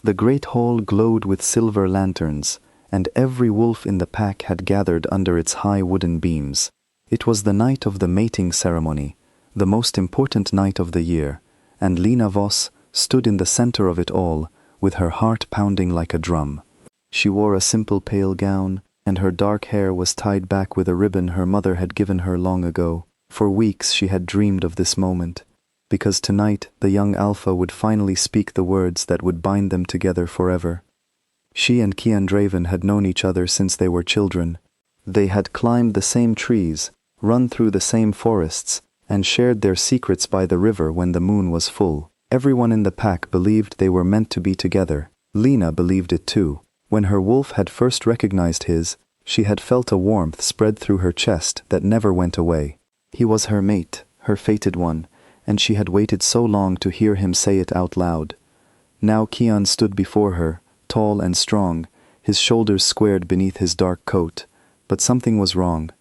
The great hall glowed with silver lanterns, and every wolf in the pack had gathered under its high wooden beams. It was the night of the mating ceremony, the most important night of the year, and Lena Voss stood in the center of it all, with her heart pounding like a drum. She wore a simple pale gown, and her dark hair was tied back with a ribbon her mother had given her long ago. For weeks she had dreamed of this moment, because tonight the young Alpha would finally speak the words that would bind them together forever. She and Kian Draven had known each other since they were children. They had climbed the same trees, run through the same forests, and shared their secrets by the river when the moon was full. Everyone in the pack believed they were meant to be together. Lena believed it too. When her wolf had first recognized his, she had felt a warmth spread through her chest that never went away. He was her mate, her fated one, and she had waited so long to hear him say it out loud. Now Kian stood before her, tall and strong, his shoulders squared beneath his dark coat. But something was wrong.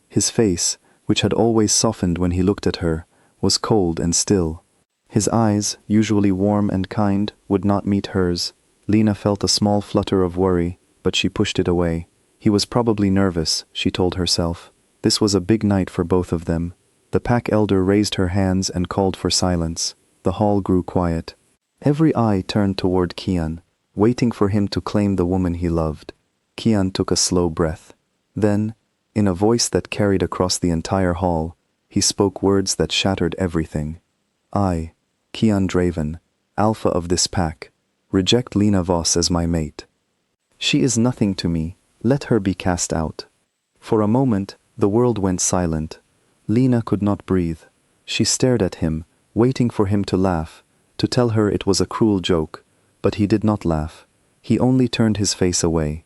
His face, which had always softened when he looked at her, was cold and still. His eyes, usually warm and kind, would not meet hers. Lena felt a small flutter of worry, but she pushed it away. He was probably nervous, she told herself. This was a big night for both of them. The pack elder raised her hands and called for silence. The hall grew quiet. Every eye turned toward Kian, waiting for him to claim the woman he loved. Kian took a slow breath. Then, in a voice that carried across the entire hall, he spoke words that shattered everything. I, Kian Draven, Alpha of this pack, reject Lena Voss as my mate. She is nothing to me. Let her be cast out. For a moment, the world went silent. Lena could not breathe. She stared at him, waiting for him to laugh, to tell her it was a cruel joke. But he did not laugh. He only turned his face away.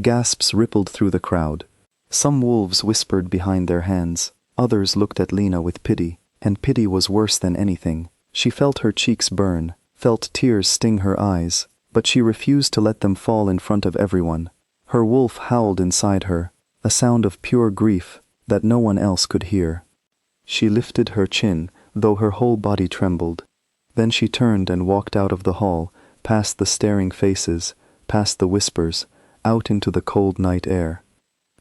Gasps rippled through the crowd. Some wolves whispered behind their hands. Others looked at Lena with pity, and pity was worse than anything. She felt her cheeks burn, felt tears sting her eyes, but she refused to let them fall in front of everyone. Her wolf howled inside her, a sound of pure grief that no one else could hear. She lifted her chin, though her whole body trembled. Then she turned and walked out of the hall, past the staring faces, past the whispers, out into the cold night air.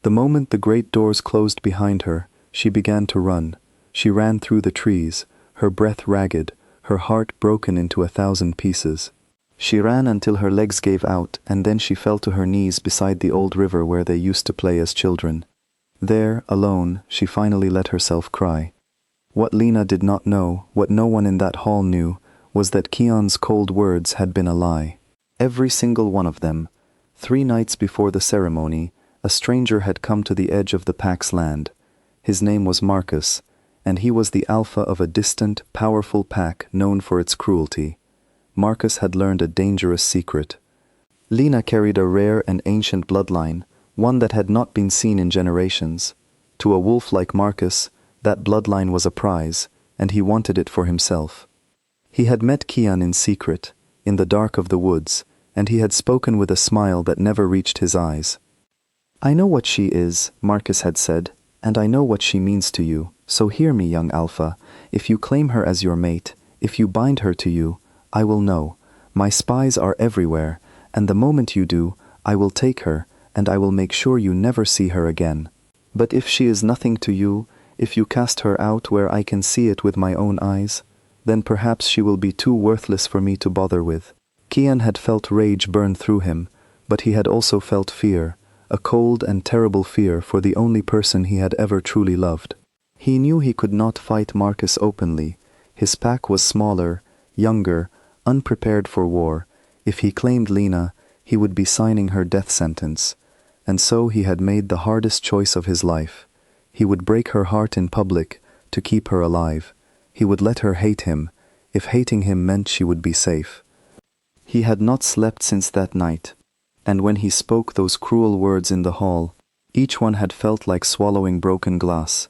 The moment the great doors closed behind her, she began to run. She ran through the trees, her breath ragged, her heart broken into 1,000 pieces. She ran until her legs gave out, and then she fell to her knees beside the old river where they used to play as children. There, alone, she finally let herself cry. What Lena did not know, what no one in that hall knew, was that Kian's cold words had been a lie. Every single one of them. 3 nights before the ceremony, a stranger had come to the edge of the pack's land. His name was Marcus, and he was the alpha of a distant, powerful pack known for its cruelty. Marcus had learned a dangerous secret. Lena carried a rare and ancient bloodline, one that had not been seen in generations. To a wolf like Marcus, that bloodline was a prize, and he wanted it for himself. He had met Kian in secret, in the dark of the woods, and he had spoken with a smile that never reached his eyes. I know what she is, Marcus had said, and I know what she means to you. So hear me, young Alpha. If you claim her as your mate, if you bind her to you, I will know. My spies are everywhere, and the moment you do, I will take her, and I will make sure you never see her again. But if she is nothing to you, if you cast her out where I can see it with my own eyes, then perhaps she will be too worthless for me to bother with. Kian had felt rage burn through him, but he had also felt fear, a cold and terrible fear for the only person he had ever truly loved. He knew he could not fight Marcus openly. His pack was smaller, younger, unprepared for war. If he claimed Lena, he would be signing her death sentence. And so he had made the hardest choice of his life. He would break her heart in public to keep her alive. He would let her hate him, if hating him meant she would be safe. He had not slept since that night, and when he spoke those cruel words in the hall, each one had felt like swallowing broken glass.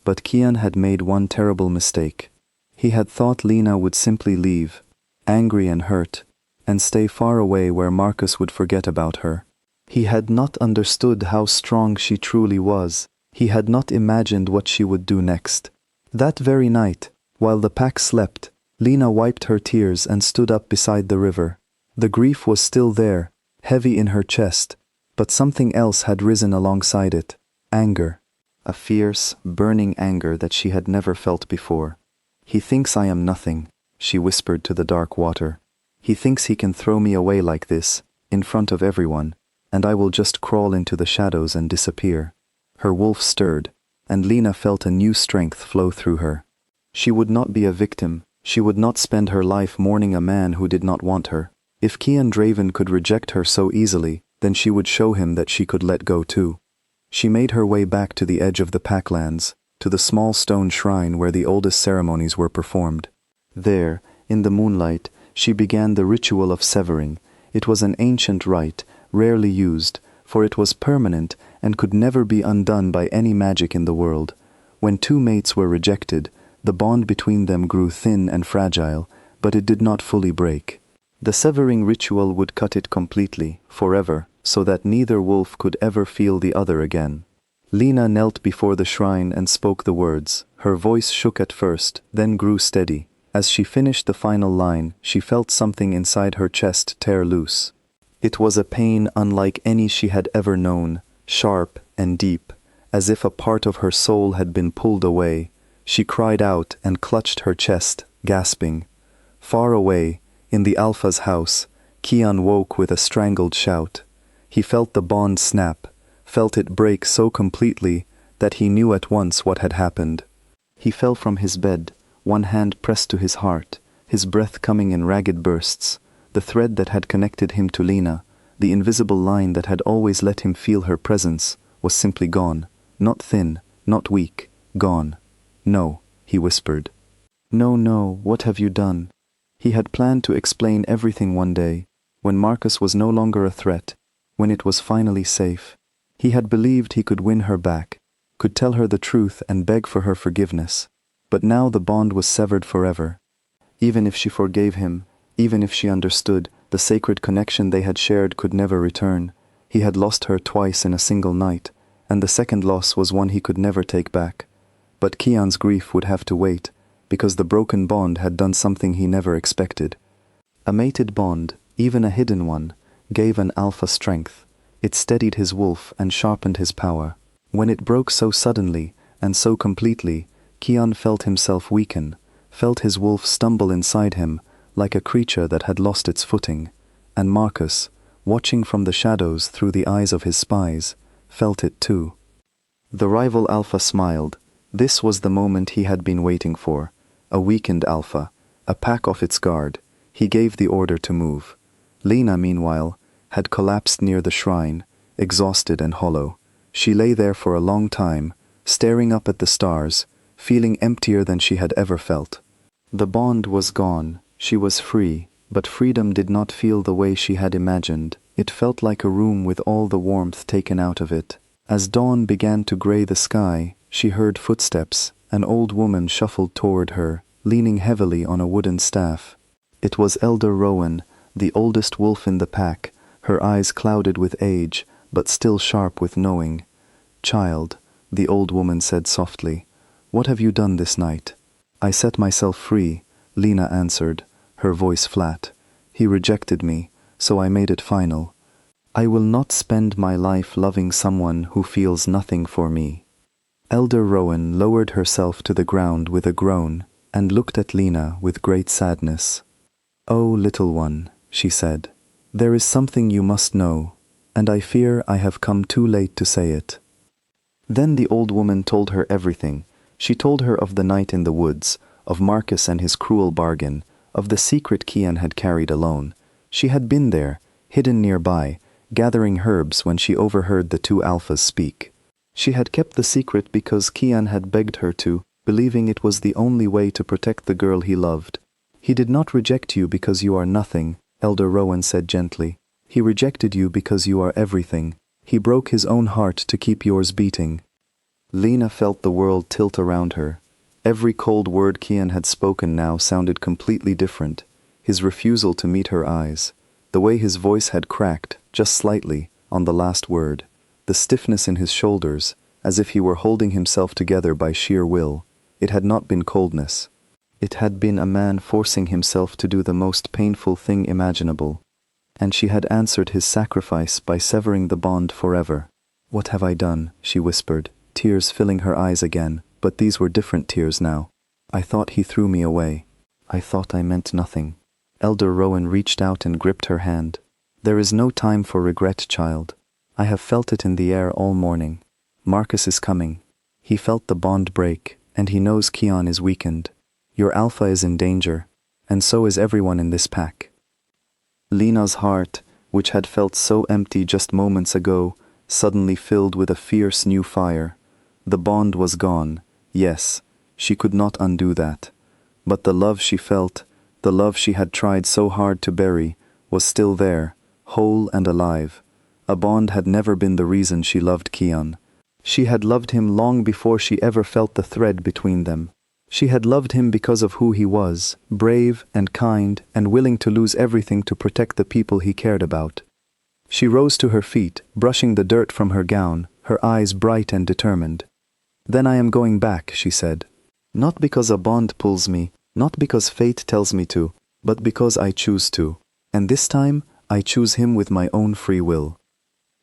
But Kian had made one terrible mistake. He had thought Lena would simply leave, angry and hurt, and stay far away where Marcus would forget about her. He had not understood how strong she truly was. He had not imagined what she would do next. That very night, while the pack slept, Lena wiped her tears and stood up beside the river. The grief was still there, heavy in her chest, but something else had risen alongside it. Anger. A fierce, burning anger that she had never felt before. "He thinks I am nothing," she whispered to the dark water. "He thinks he can throw me away like this, in front of everyone, and I will just crawl into the shadows and disappear." Her wolf stirred, and Lena felt a new strength flow through her. She would not be a victim. She would not spend her life mourning a man who did not want her. If Kian Draven could reject her so easily, then she would show him that she could let go too. She made her way back to the edge of the Packlands, to the small stone shrine where the oldest ceremonies were performed. There, in the moonlight, she began the ritual of severing. It was an ancient rite, rarely used, for it was permanent and could never be undone by any magic in the world. When two mates were rejected, the bond between them grew thin and fragile, but it did not fully break. The severing ritual would cut it completely, forever, so that neither wolf could ever feel the other again. Lena knelt before the shrine and spoke the words. Her voice shook at first, then grew steady. As she finished the final line, she felt something inside her chest tear loose. It was a pain unlike any she had ever known, sharp and deep, as if a part of her soul had been pulled away. She cried out and clutched her chest, gasping. Far away, in the Alpha's house, Kian woke with a strangled shout. He felt the bond snap, felt it break so completely that he knew at once what had happened. He fell from his bed, one hand pressed to his heart, his breath coming in ragged bursts. The thread that had connected him to Lena, the invisible line that had always let him feel her presence, was simply gone. Not thin, not weak, gone. "No," he whispered. "No, no, what have you done?" He had planned to explain everything one day, when Marcus was no longer a threat, when it was finally safe. He had believed he could win her back, could tell her the truth and beg for her forgiveness. But now the bond was severed forever. Even if she forgave him, even if she understood, the sacred connection they had shared could never return. He had lost her twice in a single night, and the second loss was one he could never take back. But Kian's grief would have to wait, because the broken bond had done something he never expected. A mated bond, even a hidden one, gave an alpha strength. It steadied his wolf and sharpened his power. When it broke so suddenly and so completely, Kian felt himself weaken, felt his wolf stumble inside him like a creature that had lost its footing. And Marcus, watching from the shadows through the eyes of his spies, felt it too. The rival alpha smiled. This was the moment he had been waiting for. A weakened alpha, a pack off its guard. He gave the order to move. Lena, meanwhile, had collapsed near the shrine, exhausted and hollow. She lay there for a long time, staring up at the stars, feeling emptier than she had ever felt. The bond was gone. She was free, but freedom did not feel the way she had imagined. It felt like a room with all the warmth taken out of it. As dawn began to gray the sky, she heard footsteps. An old woman shuffled toward her, leaning heavily on a wooden staff. It was Elder Rowan, the oldest wolf in the pack, her eyes clouded with age, but still sharp with knowing. "Child," the old woman said softly, "what have you done this night?" "I set myself free," Lena answered, her voice flat. "He rejected me, so I made it final. I will not spend my life loving someone who feels nothing for me." Elder Rowan lowered herself to the ground with a groan and looked at Lena with great sadness. "Oh, little one," she said, "there is something you must know, and I fear I have come too late to say it." Then the old woman told her everything. She told her of the night in the woods, of Marcus and his cruel bargain, of the secret Kian had carried alone. She had been there, hidden nearby, gathering herbs when she overheard the two alphas speak. She had kept the secret because Kian had begged her to, believing it was the only way to protect the girl he loved. "He did not reject you because you are nothing," Elder Rowan said gently. "He rejected you because you are everything. He broke his own heart to keep yours beating." Lena felt the world tilt around her. Every cold word Kian had spoken now sounded completely different. His refusal to meet her eyes, the way his voice had cracked, just slightly, on the last word, the stiffness in his shoulders, as if he were holding himself together by sheer will. It had not been coldness. It had been a man forcing himself to do the most painful thing imaginable. and she had answered his sacrifice by severing the bond forever. "What have I done?" she whispered, tears filling her eyes again, but these were different tears now. "I thought he threw me away. I thought I meant nothing." Elder Rowan reached out and gripped her hand. "There is no time for regret, child. I have felt it in the air all morning. Marcus is coming. He felt the bond break, and he knows Kian is weakened. Your alpha is in danger, and so is everyone in this pack." Lena's heart, which had felt so empty just moments ago, suddenly filled with a fierce new fire. The bond was gone, yes, she could not undo that. But the love she felt, the love she had tried so hard to bury, was still there, whole and alive. A bond had never been the reason she loved Kian. She had loved him long before she ever felt the thread between them. She had loved him because of who he was, brave and kind and willing to lose everything to protect the people he cared about. She rose to her feet, brushing the dirt from her gown, her eyes bright and determined. "Then I am going back," she said. "Not because a bond pulls me, not because fate tells me to, but because I choose to. And this time, I choose him with my own free will."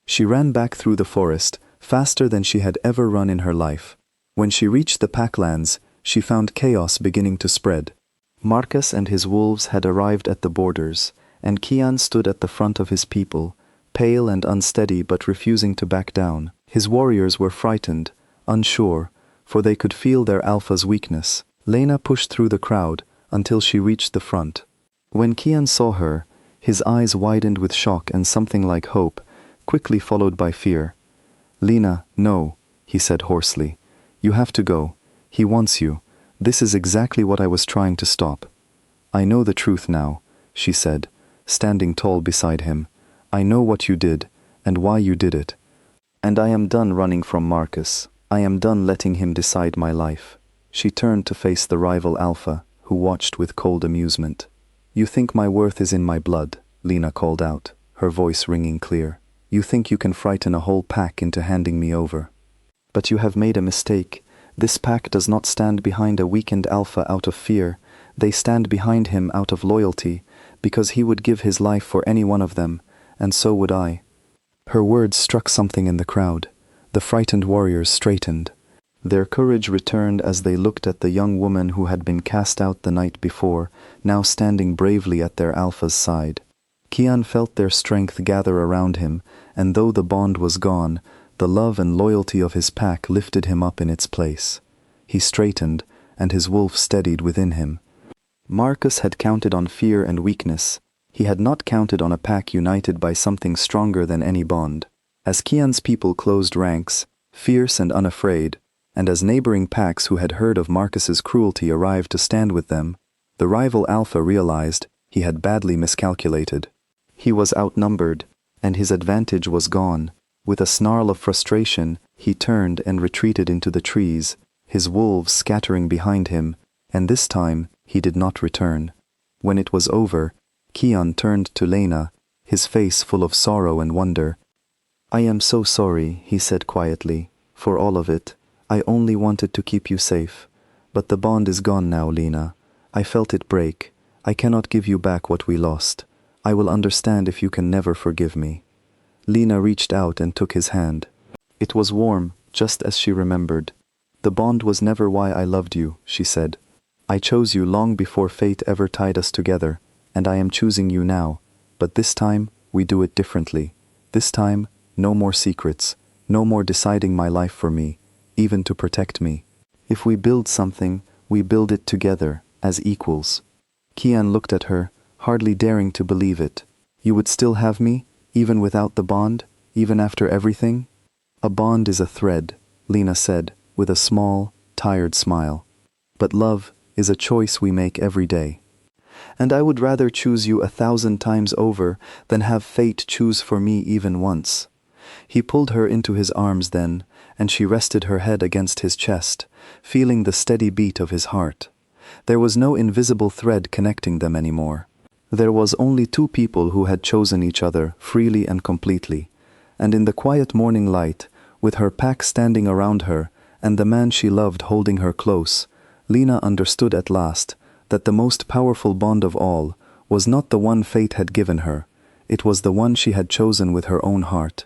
She ran back through the forest, faster than she had ever run in her life. When she reached the packlands, she found chaos beginning to spread. Marcus and his wolves had arrived at the borders, and Kian stood at the front of his people, pale and unsteady but refusing to back down. His warriors were frightened, unsure, for they could feel their alpha's weakness. Lena pushed through the crowd until she reached the front. When Kian saw her, his eyes widened with shock and something like hope, quickly followed by fear. "Lena, no," he said hoarsely. "You have to go. He wants you. This is exactly what I was trying to stop." "I know the truth now," she said, standing tall beside him. "I know what you did, and why you did it. And I am done running from Marcus. I am done letting him decide my life." She turned to face the rival Alpha, who watched with cold amusement. "You think my worth is in my blood," Lena called out, her voice ringing clear. "You think you can frighten a whole pack into handing me over. But you have made a mistake. This pack does not stand behind a weakened Alpha out of fear. They stand behind him out of loyalty, because he would give his life for any one of them, and so would I." Her words struck something in the crowd. The frightened warriors straightened. Their courage returned as they looked at the young woman who had been cast out the night before, now standing bravely at their Alpha's side. Kian felt their strength gather around him, and though the bond was gone, the love and loyalty of his pack lifted him up in its place. He straightened, and his wolf steadied within him. Marcus had counted on fear and weakness. He had not counted on a pack united by something stronger than any bond. As Kian's people closed ranks, fierce and unafraid, and as neighboring packs who had heard of Marcus's cruelty arrived to stand with them, the rival Alpha realized he had badly miscalculated. He was outnumbered, and his advantage was gone. With a snarl of frustration, he turned and retreated into the trees, his wolves scattering behind him, and this time he did not return. When it was over, Kian turned to Lena, his face full of sorrow and wonder. "I am so sorry," he said quietly, "for all of it. I only wanted to keep you safe. But the bond is gone now, Lena. I felt it break. I cannot give you back what we lost. I will understand if you can never forgive me." Lena reached out and took his hand. It was warm, just as she remembered. "The bond was never why I loved you," she said. "I chose you long before fate ever tied us together, and I am choosing you now. But this time, we do it differently. This time, no more secrets, no more deciding my life for me, even to protect me. If we build something, we build it together, as equals." Kian looked at her, hardly daring to believe it. "You would still have me, even without the bond, even after everything?" "A bond is a thread," Lena said, with a small, tired smile. "But love is a choice we make every day. And I would rather choose you 1,000 times over than have fate choose for me even once." He pulled her into his arms then, and she rested her head against his chest, feeling the steady beat of his heart. There was no invisible thread connecting them anymore. There was only two people who had chosen each other freely and completely. And in the quiet morning light, with her pack standing around her, and the man she loved holding her close, Lena understood at last that the most powerful bond of all was not the one fate had given her. It was the one she had chosen with her own heart.